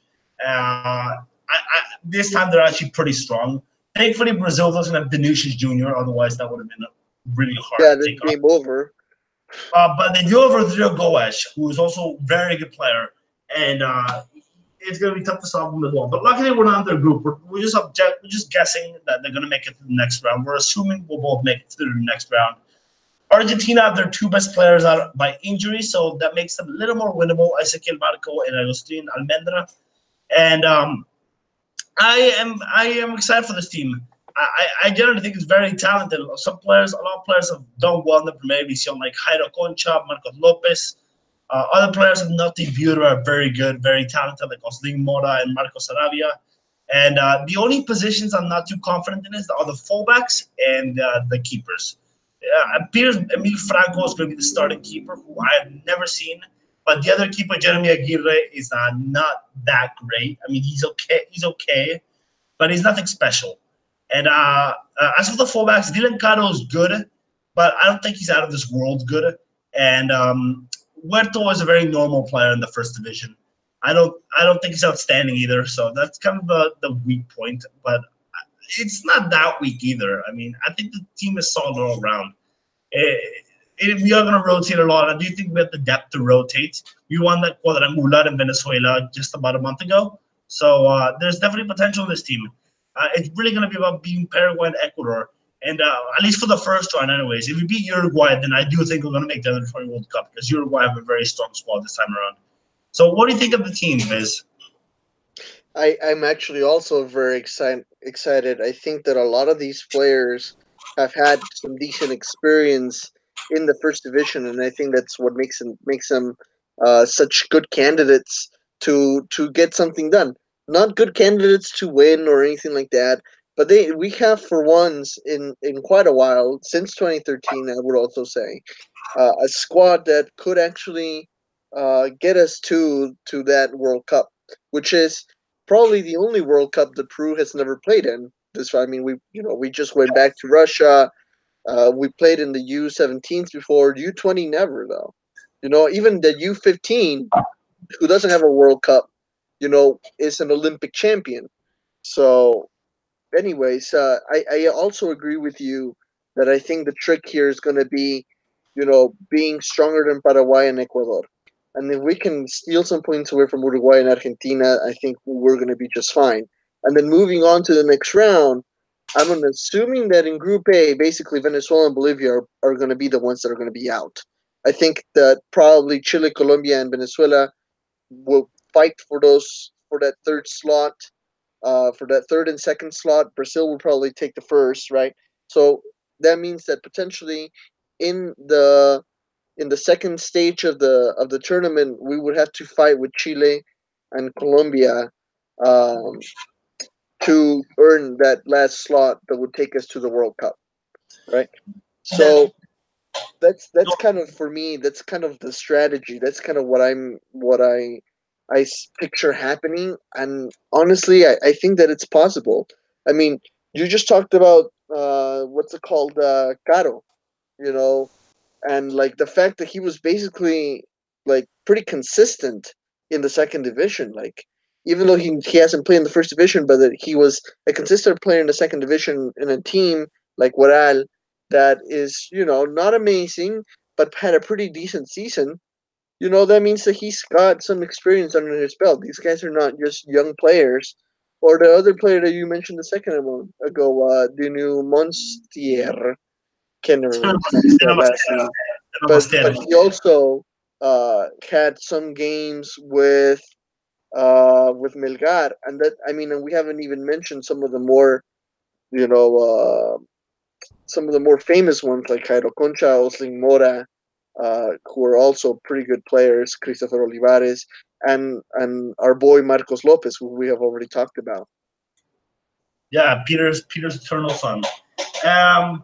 This time they're actually pretty strong. Thankfully, Brazil doesn't have Vinicius Jr., otherwise that would have been really hard to take game over. But they do have Rodrigo Goes, who is also a very good player, and it's going to be tough to stop them as well. But luckily, we're not in their group. We're just guessing that they're going to make it to the next round. We're assuming we'll both make it to the next round. Argentina have their two best players out by injury, so that makes them a little more winnable. Ezequiel Marco and Agustin Almendra, and I am excited for this team. I generally think it's very talented. A lot of players have done well in the Primera División, like Jairo Concha, Marcos Lopez. Other players have not debuted or are very good, very talented, like Oslin Mora and Marco Sarabia. And the only positions I'm not too confident in are the fullbacks and the keepers. Appears Emil Franco is going to be the starting keeper, who I have never seen. But the other keeper, Jeremy Aguirre, is not that great. I mean, he's okay, but he's nothing special. And as for the fullbacks, Dylan Caro is good, but I don't think he's out of this world good. And Huerto is a very normal player in the first division. I don't think he's outstanding either. So that's kind of the weak point. But it's not that weak either. I mean, I think the team is solid all around. we are going to rotate a lot. I do think we have the depth to rotate. We won that quadrangular in Venezuela just about a month ago. So there's definitely potential in this team. It's really going to be about beating Paraguay and Ecuador. And at least for the first round anyways. If we beat Uruguay, then I do think we're going to make the under 20 World Cup because Uruguay have a very strong squad this time around. So what do you think of the team, Viz? I'm actually also very excited. I think that a lot of these players have had some decent experience in the first division, and I think that's what makes them such good candidates to get something done. Not good candidates to win or anything like that, but we have for once in quite a while since 2013. I would also say a squad that could actually get us to that World Cup, which is probably the only World Cup that Peru has never played in. I mean, we just went back to Russia. We played in the U17s before, U20 never though. Even the U15, who doesn't have a World Cup, is an Olympic champion. So, anyways, I also agree with you that I think the trick here is going to be, being stronger than Paraguay and Ecuador. And if we can steal some points away from Uruguay and Argentina, I think we're going to be just fine. And then moving on to the next round, I'm assuming that in Group A, basically Venezuela and Bolivia are going to be the ones that are going to be out. I think that probably Chile, Colombia, and Venezuela will fight for that third slot, for that third and second slot. Brazil will probably take the first, right? So that means that potentially in the second stage of the tournament, we would have to fight with Chile and Colombia um, to earn that last slot that would take us to the World Cup, right? So that's kind of for me. That's kind of the strategy. That's kind of what I picture happening. And honestly, I think that it's possible. I mean, you just talked about what's it called, Caro, you know, and like the fact that he was basically like pretty consistent in the second division, like even though he hasn't played in the first division, but that he was a consistent player in the second division in a team like Waral that is not amazing but had a pretty decent season. That means that he's got some experience under his belt. These guys are not just young players. Or the other player that you mentioned a second ago, Dinu Monstier, can't remember that last name, but he also had some games with Melgar, and that I mean, and we haven't even mentioned you know, uh, some of the more famous ones like Jairo Concha, Osling Mora, who are also pretty good players, Christopher Olivares, and our boy Marcos Lopez, who we have already talked about. Yeah, Peter's eternal son. Um,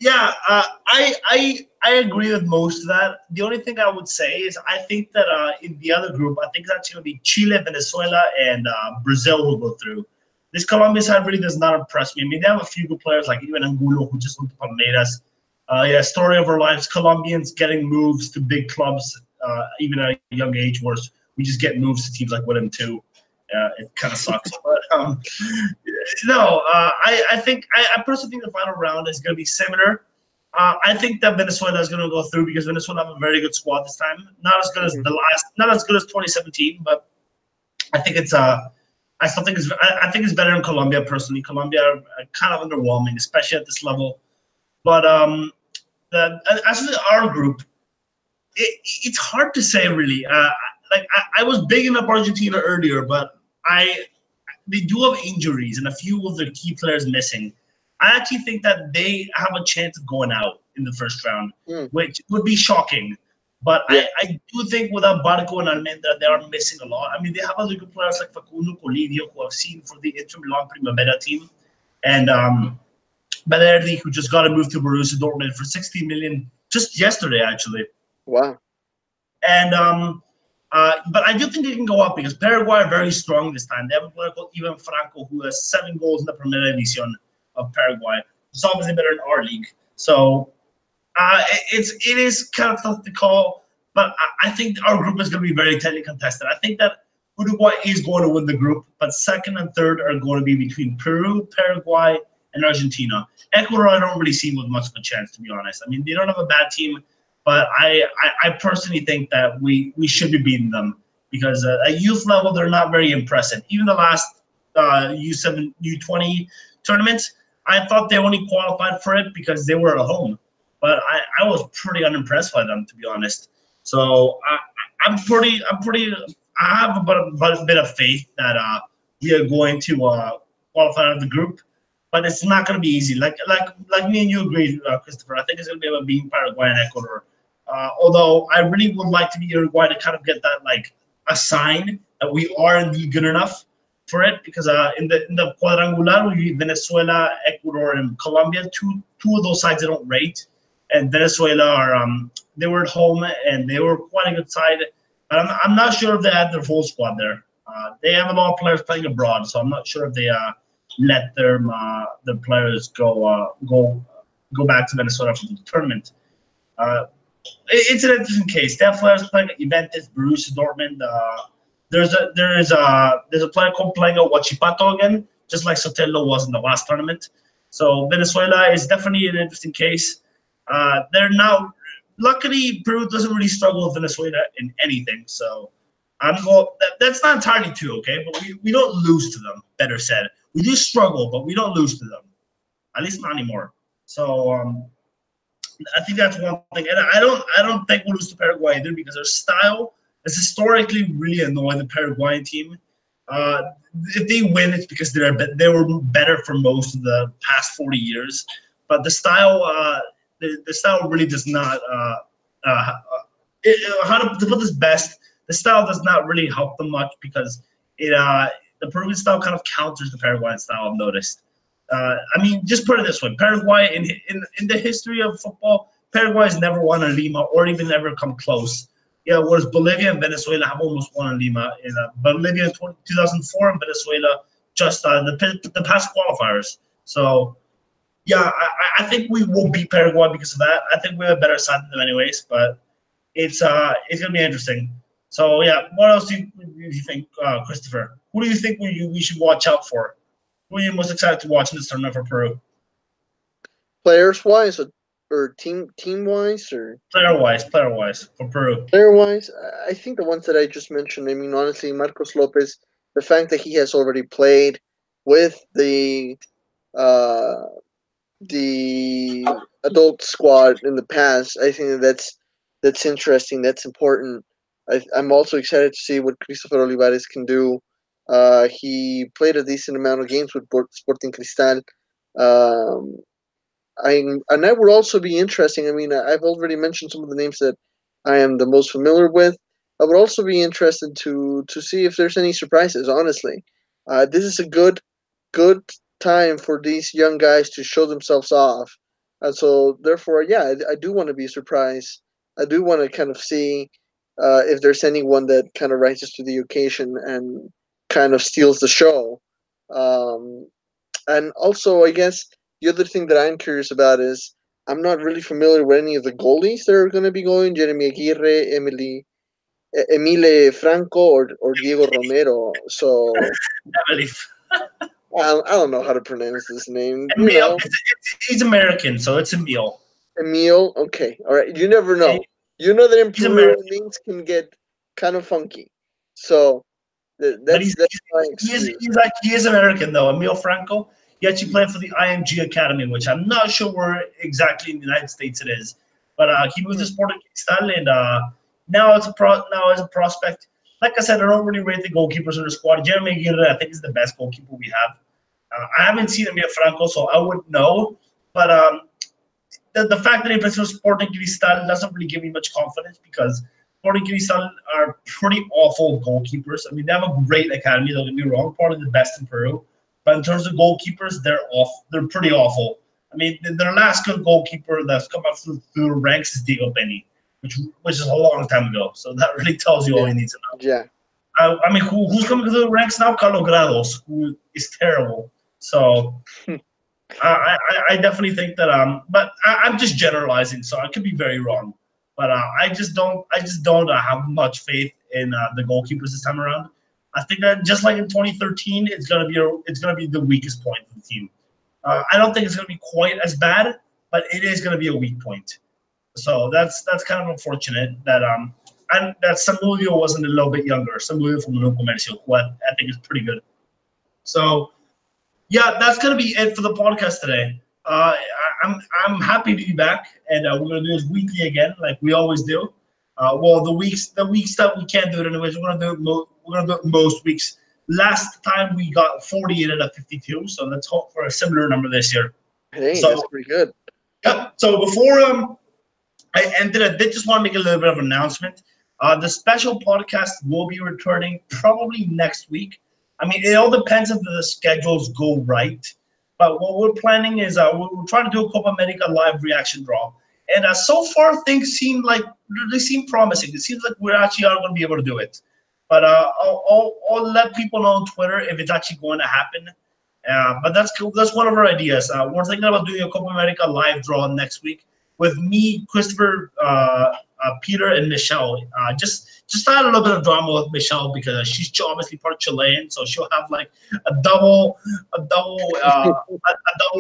yeah, I agree with most of that. The only thing I would say is I think that in the other group, I think it's actually going to be Chile, Venezuela, and Brazil will go through. This Colombia side really does not impress me. I mean, they have a few good players like even Angulo, who just went to Palmeiras. Yeah, story of our lives. Colombians getting moves to big clubs, even at a young age, where we just get moves to teams like Willem too. It kind of sucks, but no, I think I personally think the final round is going to be similar. I think that Venezuela is going to go through because Venezuela have a very good squad this time. Not as good as the last, not as good as 2017, but I think it's I still think I think it's better than Colombia personally. Colombia are kind of underwhelming, especially at this level. But as for our group, it's hard to say really. I was bigging up Argentina earlier, but they do have injuries and a few of their key players missing. I actually think that they have a chance of going out in the first round, which would be shocking. But yeah. I do think without Barco and Almendra, they are missing a lot. I mean, they have other good players like Facundo Colidio, who I've seen for the Inter Milan Primavera team, and Balerdi, who just got a move to Borussia Dortmund for 60 million just yesterday, actually. Wow. And but I do think they can go up because Paraguay are very strong this time. They have a player called Ivan Franco who has 7 goals in the Primera División of Paraguay. It's obviously better in our league. So it is kind of tough to call, but I think our group is going to be very tightly contested. I think that Uruguay is going to win the group, but second and third are going to be between Peru, Paraguay, and Argentina. Ecuador, I don't really see with much of a chance, to be honest. I mean, they don't have a bad team. but I personally think that we should be beating them because at youth level they're not very impressive. Even the last U7 U20 tournaments, I thought they only qualified for it because they were at home, but I was pretty unimpressed by them, to be honest. So I'm pretty I have a bit of faith that we are going to qualify out of the group, but it's not going to be easy. Like me and you agreed, Christopher. I think it's going to be about beating Paraguay and Ecuador. Although I really would like to be Uruguay to kind of get that like a sign that we are indeed good enough for it, because in the quadrangular we beat Venezuela, Ecuador, and Colombia. Two of those sides I don't rate, and Venezuela are they were at home and they were quite a good side. But I'm not sure if they had their full squad there. They have a lot of players playing abroad, so I'm not sure if they let their players go back to Venezuela for the tournament. It's an interesting case. They have players playing at Juventus, Borussia Dortmund. There's a player called playing at Huachipato again, just like Sotelo was in the last tournament. So Venezuela is definitely an interesting case. They're now, luckily, Peru doesn't really struggle with Venezuela in anything. So that's not entirely true, okay? But we don't lose to them, better said. We do struggle, but we don't lose to them. At least not anymore. So I think that's one thing. And I don't think we'll lose to Paraguay either, because their style has historically really annoyed the Paraguayan team. If they win, it's because they were better for most of the past 40 years. But the style really does not. How to put this best? The style does not really help them much, because the Peruvian style kind of counters the Paraguayan style, I've noticed. I mean, just put it this way: Paraguay, in the history of football, Paraguay has never won a Lima or even ever come close. Yeah, whereas Bolivia and Venezuela have almost won a Lima. In Bolivia in 2004 and Venezuela just the past qualifiers. So, yeah, I think we will beat Paraguay because of that. I think we have a better side than them anyways, but it's gonna be interesting. So, yeah, what else do you think, Christopher? Who do you think we should watch out for? Who are you most excited to watch in this tournament for Peru? Players wise, or team wise, or player wise for Peru. Player wise, I think the ones that I just mentioned. I mean, honestly, Marcos Lopez. The fact that he has already played with the adult squad in the past, I think that's interesting. That's important. I'm also excited to see what Christopher Olivares can do. He played a decent amount of games with Sporting Cristal. And that would also be interesting. I mean, I've already mentioned some of the names that I am the most familiar with. I would also be interested to see if there's any surprises. Honestly, this is a good time for these young guys to show themselves off, and so therefore, yeah, I do want to be surprised. I do want to kind of see if there's anyone that kind of rises to the occasion and kind of steals the show. Um, and also, I guess the other thing that I'm curious about is I'm not really familiar with any of the goalies that are going to be going. Jeremy Aguirre, Emile Franco, or Diego Romero. So I don't know how to pronounce this name. Emil, he's American, so it's Emil. Emil, okay, all right. You never know. You know that in Peru names can get kind of funky. So that's my excuse. He is American though. Emil Franco. He actually played for the IMG Academy, which I'm not sure where exactly in the United States it is. But he was a Sporting Cristal, and now as a prospect. Like I said, I don't really rate the goalkeepers in the squad. Jeremy Aguirre, I think, is the best goalkeeper we have. I haven't seen Emil Franco, so I wouldn't know. But the fact that he plays for Sporting Cristal doesn't really give me much confidence, because Sporting Cristal are pretty awful goalkeepers. I mean, they have a great academy, don't get me wrong, probably the best in Peru. But in terms of goalkeepers, they're pretty awful. I mean, their last good goalkeeper that's come up through the ranks is Diego Penny, which is a long time ago. So that really tells you all you need to know. Yeah. I mean, who's coming through the ranks now? Carlos Grados, who is terrible. So I definitely think that but I'm just generalizing, so I could be very wrong. But I just don't have much faith in the goalkeepers this time around. I think that just like in 2013, it's gonna be the weakest point of the team. I don't think it's gonna be quite as bad, but it is gonna be a weak point. So that's kind of unfortunate that and that Samudio wasn't a little bit younger. Samudio from Nuno Comercio, who I think is pretty good. So yeah, that's gonna be it for the podcast today. I'm happy to be back, and we're gonna do this weekly again, like we always do. Well, the weeks that we can't do it anyways, we're gonna do it most weeks. Last time we got 48 out of 52, so let's hope for a similar number this year. Hey, So, that's pretty good. Yeah. So before I ended, I did just want to make a little bit of an announcement. The special podcast will be returning probably next week. I mean, it all depends if the schedules go right. But what we're planning is we're trying to do a Copa America live reaction draw. And so far, things seem promising. It seems like we're actually are going to be able to do it. But I'll let people know on Twitter if it's actually going to happen. But that's cool. That's one of our ideas. We're thinking about doing a Copa America live draw next week with me, Christopher, Peter, and Michelle. Just add a little bit of drama with Michelle because she's obviously part Chilean, so she'll have like a double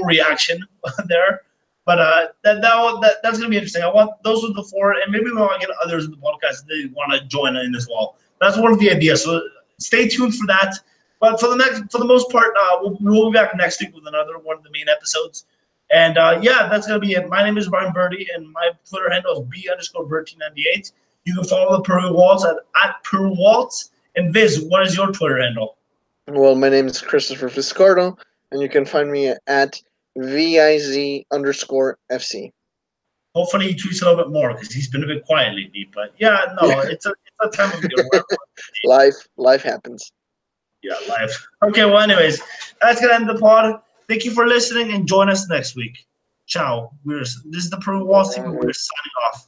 reaction there. But that's gonna be interesting. I want those are the four, and maybe we want to get others in the podcast that want to join in as well. That's one of the ideas. So stay tuned for that. But for the most part, we'll be back next week with another one of the main episodes. And yeah, that's gonna be it. My name is Brian Birdie, and my Twitter handle is B_Bertie98. You can follow the Peru Waltz at Peru Waltz. And Viz, what is your Twitter handle? Well, my name is Christopher Fiscardo, and you can find me at VIZ_FC. Hopefully he tweets a little bit more because he's been a bit quiet lately. But yeah, no, it's a time of year. Life happens. Yeah, life. Okay, well, anyways, that's gonna end the pod. Thank you for listening, and join us next week. Ciao. This is the Peru Waltz team, and we're signing off.